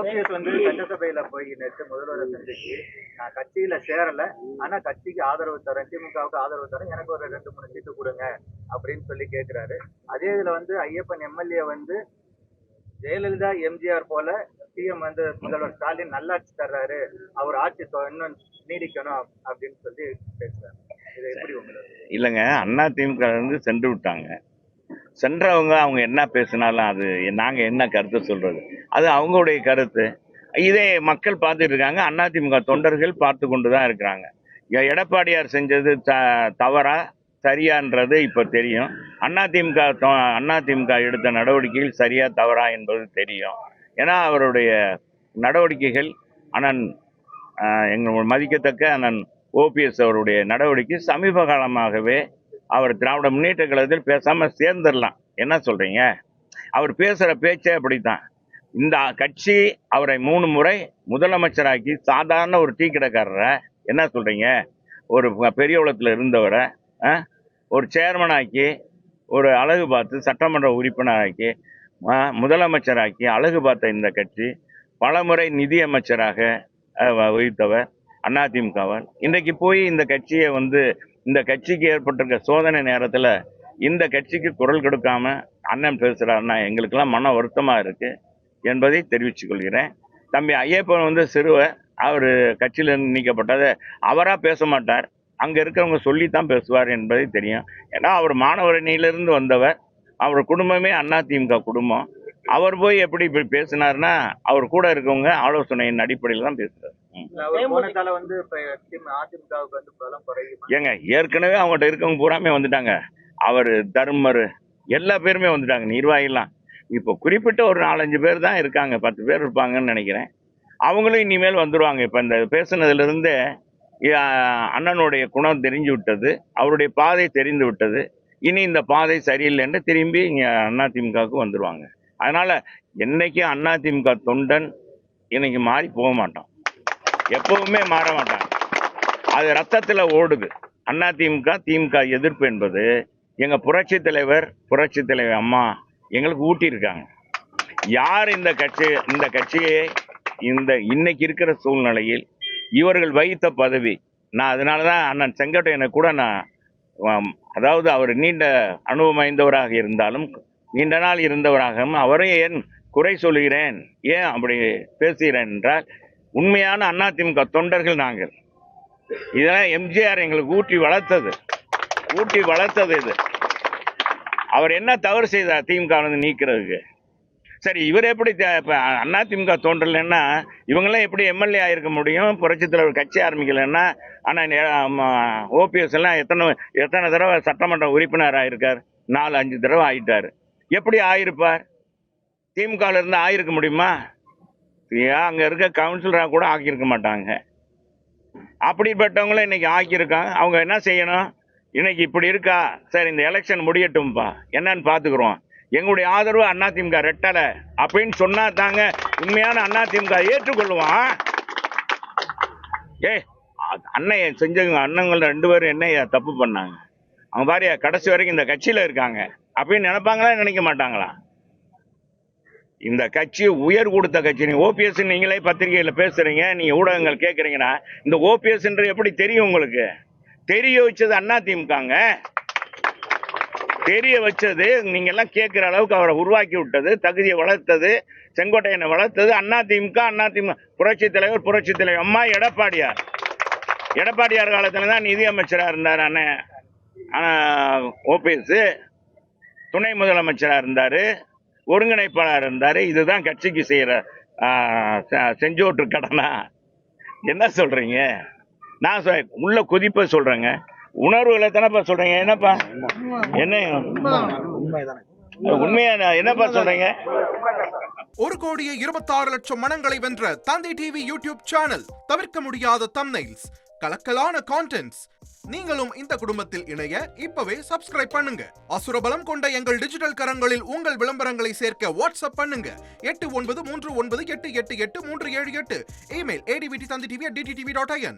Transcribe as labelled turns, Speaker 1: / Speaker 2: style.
Speaker 1: OPS வந்து சட்டசபையில போய் நேற்று முதல்வரை சந்திச்சு நான் கட்சியில சேரல, ஆனா கட்சிக்கு ஆதரவு தரேன், திமுகவுக்கு ஆதரவு தரேன், எனக்கு ஒரு 2-3 சீட்டு கொடுங்க அப்படின்னு சொல்லி கேட்கிறாரு. அதே இதுல வந்து ஐயப்பன் எம்எல்ஏ வந்து ஜெயலலிதா எம்ஜிஆர் போல சிஎம் வந்து முதல்வர் ஸ்டாலின் நல்லாட்சி தர்றாரு, அவர் ஆட்சி இன்னும் நீடிக்கணும் அப்படின்னு சொல்லி பேசுறாரு. இது எப்படி உங்களுக்கு?
Speaker 2: இல்லைங்க, அதிமுக இருந்து சென்று விட்டாங்க. சென்றவங்க அவங்க என்ன பேசினாலும் அது நாங்க என்ன கருத்து சொல்றது, அது அவங்களுடைய கருத்து. இதே மக்கள் பார்த்துட்டு இருக்காங்க, அதிமுக தொண்டர்கள் பார்த்து கொண்டு தான் இருக்கிறாங்க. எடப்பாடியார் செஞ்சது தவறா சரியான்றது இப்ப தெரியும். அதிமுக எடுத்த நடவடிக்கைகள் சரியா தவறா என்பது தெரியும். ஏன்னா அவருடைய நடவடிக்கைகள் அண்ணன் எங்கள் மதிக்கத்தக்க அண்ணன் ஓபிஎஸ் அவருடைய நடவடிக்கை சமீப காலமாகவே அவர் திராவிட முன்னேற்ற கழகத்தில் பேசாம சேர்ந்துடலாம். என்ன சொல்றீங்க? அவர் பேசுற பேச்சே அப்படித்தான். இந்த கட்சி அவரை 3 முறை முதலமைச்சராக்கி சாதாரண ஒரு டீ கடைக்காரரை, என்ன சொல்றீங்க, ஒரு பெரிய உலகத்தில் இருந்தவரை ஒரு சேர்மனாக்கி, ஒரு அழகு பார்த்து சட்டமன்ற உறுப்பினராக்கி, முதலமைச்சராக்கி அழகு பார்த்த இந்த கட்சி பலமுறை நிதி அமைச்சராக வகித்தவர் அதிமுகவர். இன்றைக்கு போய் இந்த கட்சியை வந்து இந்த கட்சிக்கு ஏற்பட்டிருக்க சோதனை நேரத்தில் இந்த கட்சிக்கு குரல் கொடுக்காம அண்ணன் பேசுறாருன்னா எங்களுக்கெல்லாம் மன வருத்தமா இருக்கு என்பதை தெரிவித்துக் கொள்கிறேன். தம்பி ஐயப்பன் வந்து சிறுவர், அவர் கட்சியிலிருந்து நீக்கப்பட்டதை அவரா பேச மாட்டார், அங்க இருக்கிறவங்க சொல்லித்தான் பேசுவார் என்பதை தெரியும். ஏன்னா அவர் மாணவரணியிலிருந்து வந்தவர், அவர் குடும்பமே அதிமுக குடும்பம். அவர் போய் எப்படி இப்படி பேசினார்னா அவர் கூட இருக்கவங்க ஆலோசனையின் அடிப்படையில் தான் பேசுறாரு. ஏங்க, ஏற்கனவே அவங்ககிட்ட இருக்கவங்க பூராமே வந்துட்டாங்க. அவர் தர்மர் எல்லா பேருமே வந்துட்டாங்க, நிர்வாகிலாம். இப்போ குறிப்பிட்ட ஒரு 4-5 பேர் தான் இருக்காங்க, 10 பேர் இருப்பாங்கன்னு நினைக்கிறேன். அவங்களும் இனிமேல் வந்துடுவாங்க. இப்போ இந்த பேசுனதுல இருந்தே அண்ணனுடைய குணம் தெரிஞ்சு விட்டது, அவருடைய பாதை தெரிந்து விட்டது. இனி இந்த பாதை சரியில்லைன்னு திரும்பி இங்க அதிமுகவுக்கு வந்துடுவாங்க. அதனால என்னைக்கு அதிமுக தொண்டன் இன்னைக்கு மாறி போக மாட்டான், எப்பவுமே மாற மாட்டாங்க. அது ரத்தத்துல ஓடுது. அதிமுக திமுக எதிர்ப்பு என்பது எங்க புரட்சி தலைவர் அம்மா எங்களுக்கு ஊட்டியிருக்காங்க. யார் இந்த கட்சியை இன்னைக்கு இருக்கிற சூழ்நிலையில் இவர்கள் வகித்த பதவி, நான் அதனாலதான் அண்ணன் செங்கோட்டையனை கூட நான் அதாவது அவர் நீண்ட அனுபவம் வாய்ந்தவராக இருந்தாலும் நீண்ட நாள் இருந்தவராகவும் அவரை ஏன் குறை சொல்கிறேன், ஏன் அப்படி பேசுகிறேன் என்றால் உண்மையான அதிமுக தொண்டர்கள் நாங்கள். இதெல்லாம் எம்ஜிஆர் எங்களுக்கு ஊட்டி வளர்த்தது இது. அவர் என்ன தவறு செய்தார் திமுக வந்து நீக்கிறதுக்கு? சரி, இவர் எப்படி அதிமுக தோன்றலைன்னா இவங்கெல்லாம் எப்படி எம்எல்ஏ ஆயிருக்க முடியும்? புரட்சித் தலைவர் கட்சி ஆரம்பிக்கலைன்னா. ஆனால் ஓபிஎஸ் எல்லாம் எத்தனை தடவை சட்டமன்ற உறுப்பினர் ஆயிருக்கார்? 4-5 தடவை ஆயிட்டாரு. எப்படி ஆயிருப்பார்? திமுகவில் இருந்து ஆயிருக்க முடியுமா? அங்க இருக்க கவுன்சிலராக கூட ஆக்கியிருக்க மாட்டாங்க. அப்படிப்பட்டவங்களும் இன்னைக்கு ஆக்கியிருக்காங்க. அவங்க என்ன செய்யணும்? இன்னைக்கு இப்படி இருக்கா, சரி இந்த எலெக்ஷன் முடியட்டும்பா, என்னன்னு பாத்துக்கிறோம், எங்களுடைய ஆதரவு அதிமுக ரெட்டலை அப்படின்னு சொன்னா தாங்க உண்மையான அதிமுக ஏற்றுக்கொள்ளுவான். அண்ணன் செஞ்சவங்க அண்ணங்கள் 2 பேரும் என்ன தப்பு பண்ணாங்க? அவங்க பாரு கடைசி வரைக்கும் இந்த கட்சியில இருக்காங்க அப்படின்னு நினைப்பாங்களா, நினைக்க மாட்டாங்களா? இந்த கட்சி உயர் கொடுத்த கட்சி. ஓபிஎஸ் நீங்களே பத்திரிகையில பேசுறீங்க, நீங்க ஊடகங்கள் கேட்கறீங்கன்னா இந்த ஓபிஎஸ் எப்படி தெரியும் உங்களுக்கு? தெரிய வச்சது அதிமுகங்க. தெரிய வச்சது நீங்க எல்லாம் கேட்கிற அளவுக்கு அவரை உருவாக்கி விட்டது, தகுதியை வளர்த்தது, செங்கோட்டையனை வளர்த்தது அதிமுக புரட்சி தலைவர் அம்மா எடப்பாடியார் காலத்துல தான் நிதி அமைச்சராக இருந்தார் அண்ணன் ஓபிஎஸ், துணை முதலமைச்சராக இருந்தாரு, ஒருங்கிணைப்பாளர் இருந்தாரு. இதுதான் கட்சிக்கு செய்யற செஞ்சோட்டு கடனா? என்ன சொல்றீங்க? நான் உள்ள கொதிப்ப சொல்றேங்க, உணர்வுகளை தானப்பா சொல்றீங்க. என்னப்பா என்ன உண்மையா என்னப்பா சொல்றீங்க?
Speaker 3: 1,26,00,000 மனங்களை வென்ற தந்தை டிவி யூடியூப் சேனல். தவிர்க்க முடியாத தம்ப்நெயில்ஸ், கலக்கலான கான்டென்ட்ஸ். நீங்களும் இந்த குடும்பத்தில் இணைய இப்பவே சப்ஸ்கிரைப் பண்ணுங்க. அசுரபலம் கொண்ட எங்கள் டிஜிட்டல் கரங்களில் உங்கள் விளம்பரங்களை சேர்க்க வாட்ஸ்அப் பண்ணுங்க. 8939888378. Email advtv@dttv.in.